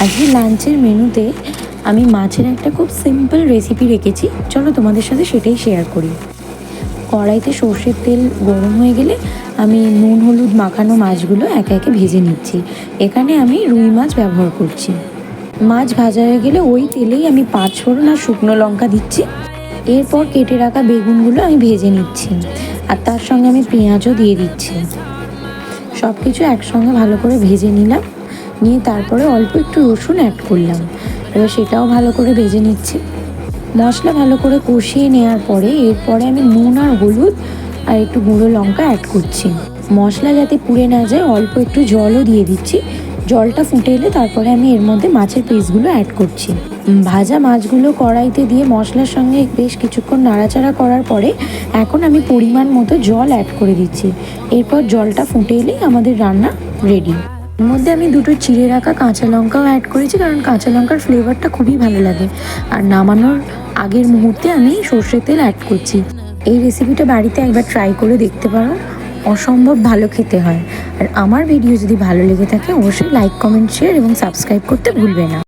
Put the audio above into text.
আজকে লাঞ্চের মেনুতে আমি মাছের একটা খুব সিম্পল রেসিপি রেখেছি, চলো তোমাদের সাথে সেটাই শেয়ার করি। কড়াইতে সর্ষের তেল গরম হয়ে গেলে আমি নুন হলুদ মাখানো মাছগুলো একে একে ভেজে নিচ্ছি। এখানে আমি রুই মাছ ব্যবহার করছি। মাছ ভাজা হয়ে গেলে ওই তেলেই আমি 5 ফোড়ন আর শুকনো লঙ্কা দিচ্ছি। এরপর কেটে রাখা বেগুনগুলো আমি ভেজে নিচ্ছি, আর তার সঙ্গে আমি পেঁয়াজও দিয়ে দিচ্ছি। সব কিছু একসঙ্গে ভালো করে ভেজে নিলাম, নিয়ে তারপরে অল্প একটু রসুন অ্যাড করলাম। এবার সেটাও ভালো করে ভেজে নিচ্ছি। মশলা ভালো করে কষিয়ে নেওয়ার পরে এরপরে আমি নুন আর হলুদ আর একটু গুঁড়ো লঙ্কা অ্যাড করছি। মশলা যাতে পুড়ে না যায় অল্প একটু জলও দিয়ে দিচ্ছি। জলটা ফুটে এলে তারপরে আমি এর মধ্যে মাছের পিসগুলো অ্যাড করছি। ভাজা মাছগুলো কড়াইতে দিয়ে মশলার সঙ্গে বেশ কিছুক্ষণ নাড়াচাড়া করার পরে এখন আমি পরিমাণ মতো জল অ্যাড করে দিচ্ছি। এরপর জলটা ফুটে এলেই আমাদের রান্না রেডি। এর মধ্যে আমি দুটো চিড়ে রাখা কাঁচা লঙ্কাও অ্যাড করেছি, কারণ কাঁচা লঙ্কার ফ্লেভারটা খুবই ভালো লাগে। আর নামানোর আগের মুহূর্তে আমি সর্ষের তেল অ্যাড করছি। এই রেসিপিটা বাড়িতে একবার ট্রাই করে দেখতে পারো, অসম্ভব ভালো খেতে হয়। আর আমার ভিডিও যদি ভালো লেগে থাকে অবশ্যই লাইক, কমেন্ট, শেয়ার এবং সাবস্ক্রাইব করতে ভুলবে না।